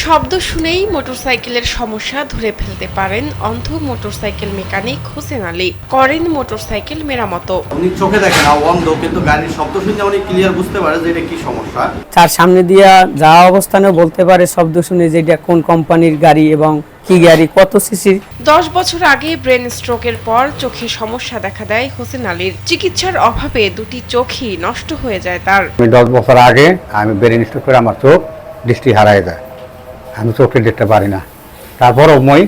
শব্দ শুনেই মোটরসাইকেলের সমস্যা ধরে ফেলতে পারেন অন্ধ মোটরসাইকেল মেকানিক হোসেন আলী। করেন মোটরসাইকেল মেরামত। উনি চোখে দেখেন না, অন্ধ, কিন্তু গাড়ির শব্দ শুনে উনি ক্লিয়ার বুঝতে পারে যে এটা কি সমস্যা। তার সামনে দিয়া যাওয়া অবস্থানেও বলতে পারে শব্দ শুনে যে এটা কোন কোম্পানির গাড়ি এবং কি গাড়ি, কত সিসির। 10 বছর আগে ব্রেন স্ট্রোকের পর চোখে সমস্যা দেখা দেয় হোসেন আলীর। চিকিৎসার অভাবে দুটি চোখই নষ্ট হয়ে যায় তার। 10 বছর আগে আমি ব্রেন স্ট্রোক করে আমার চোখ দৃষ্টি হারায় যায়, আমি চোখে দেখতে পারি না। তারপরও মই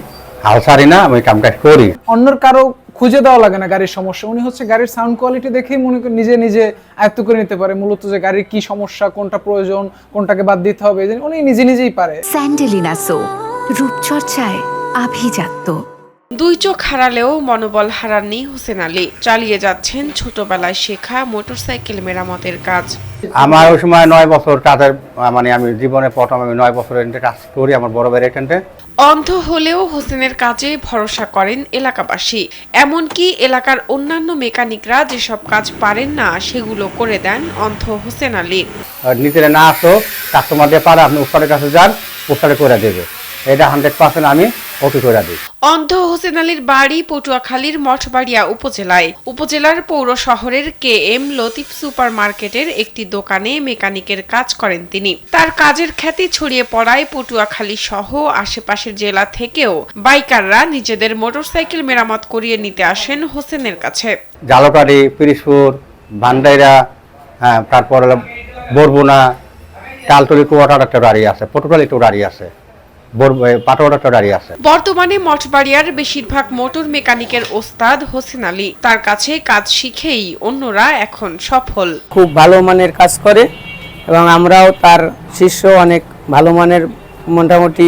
হাল ছাড়ি না, আমি কাম কাজ করি। অন্যর কারো খুঁজে দেওয়া লাগে না গাড়ির সমস্যা, উনি হচ্ছে গাড়ির সাউন্ড কোয়ালিটি দেখেই মনে করে নিজে নিজে আয়ত্ত করে নিতে পারে মূলত যে গাড়ির কি সমস্যা, কোনটা প্রয়োজন, কোনটাকে বাদ দিতে হবে, উনি নিজে নিজেই পারে। স্যান্ডেলিনা সো, রূপচর্চায় আভিজাত্য। দুই চোখ হারালেও মনোবল হারাননি হোসেন আলী। চালিয়ে যাচ্ছেন ছোটবেলায় শেখা মোটরসাইকেল মেরামতের কাজ। আমার ওই সময় 9 বছর কাজের, মানে আমি জীবনে প্রথম আমি 9 বছর কাজ করি আমার বড় ভাইয়ের এখানে। অন্ধ হলেও হোসেনের কাজে ভরসা করেন এলাকাবাসী। এমনকি এলাকার অন্যান্য মেকানিকরা যেসব কাজ পারেন না সেগুলো করে দেন অন্ধ হোসেন আলী। নিজেরা না আসো, কাস্টমার দিয়ে পারে, আপনি উস্তাদের কাছে যান, উস্তাদে করে দেবে। এটা 100% আমি ওকে করে দিই। অন্ধ হোসেন আলীর বাড়ি পটুয়াখালীর মঠবাড়িয়া উপজেলায়। উপজেলার পৌর শহরের KM লতিফ সুপার মার্কেটের একটি দোকানে মেকানিকের কাজ করেন তিনি। তার কাজের খ্যাতি ছড়িয়ে পড়ায় পটুয়াখালী সহ আশেপাশের জেলা থেকেও বাইকাররা নিজেদের মোটরসাইকেল মেরামত করিয়ে নিতে আসেন হোসেনের কাছে। জালকাঠি, পিরিজপুর, ভান্ডাইরা, তারপর বরগুনা, টালতলি কুয়াটার একটা গাড়ি আছে, পটুয়াখালী একটা গাড়ি আছে, বর্তমানে মঠবাড়িয়ার বেশিরভাগ মোটর মেকানিকের ওস্তাদ হোসেন আলী। তার কাছে কাজ শিখেই অন্যরা এখন সফল। খুব ভালো মানের কাজ করে এবং আমরাও তার শিষ্য, অনেক ভালো মানের মোটামুটি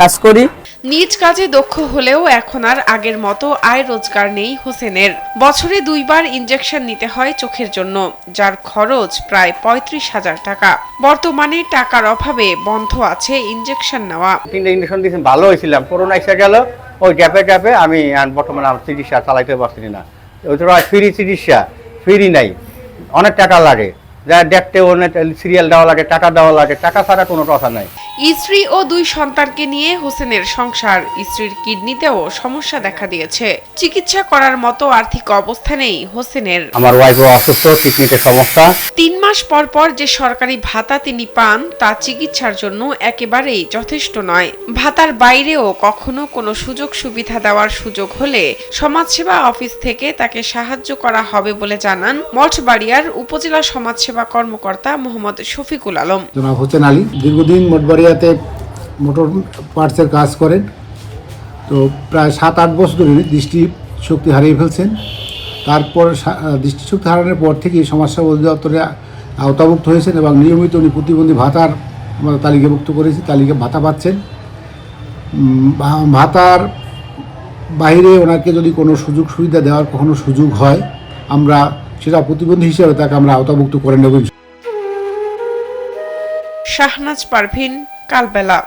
কাজ করি। নিজ কাজে দক্ষ হলেও এখন আর আগের মতো আয় রোজগার নেই হোসেনের। বছরে 2 বার ইনজেকশন নিতে হয় চোখের জন্য, যার খরচ প্রায় 35,000 টাকা। বর্তমানে টাকার অভাবে বন্ধ আছে ইনজেকশন নেওয়া। 3টা ইনজেকশন দিয়েছেন, ভালো হয়েছিলাম। করোনা এসে গেল, ওই গ্যাপে আমি বর্তমানে আমার চিকিৎসা চালাইতে পারছি না। ওই তো ফ্রি চিকিৎসা, ফ্রি নাই, অনেক টাকা লাগে, যা দেখতে অনেক সিরিয়াল দেওয়া লাগে, টাকা দেওয়া লাগে, টাকা ছাড়া কোনো কথা নাই। স্ত্রী ও 2 সন্তানকে নিয়ে হোসেনের সংসার। স্ত্রীর কিডনিতেও সমস্যা দেখা দিয়েছে। চিকিৎসা করার মতো আর্থিক অবস্থা নেই হোসেনের। আমার ওয়াইফও অসুস্থ, কিডনিতে সমস্যা। 3 মাস পর পর যে সরকারি ভাতা তিনি পান তা চিকিৎসার জন্য একেবারেই যথেষ্ট নয়। ভাতার বাইরেও কখনো কোনো সুযোগ সুবিধা দেওয়ার সুযোগ হলে সমাজসেবা অফিস থেকে তাকে সাহায্য করা হবে বলে জানান মঠবাড়িয়ার উপজেলা সমাজসেবা কর্মকর্তা মোহাম্মদ শফিকুল আলম। জনাব হোসেন আলী দীর্ঘদিন মঠবাড়িয়াতে মোটর পার্টসের কাজ করেন। তো প্রায় 7-8 বছর ধরে দৃষ্টি শক্তি হারিয়ে ফেলছেন। তারপর দৃষ্টিশক্তি হারানোর পর থেকেই সমাজসেবা অধিদপ্তরে আওতাভুক্ত হয়েছেন এবং নিয়মিত উনি প্রতিবন্ধী ভাতার তালিকাভুক্ত করেছি, ভাতা পাচ্ছেন। ভাতার বাইরে ওনাকে যদি কোনো সুযোগ সুবিধা দেওয়ার কখনো সুযোগ হয়, আমরা সেটা প্রতিবন্ধী হিসেবে তাকে আমরা আওতাভুক্ত করে নেব। শাহনাজ পারভিন, কালবেলা।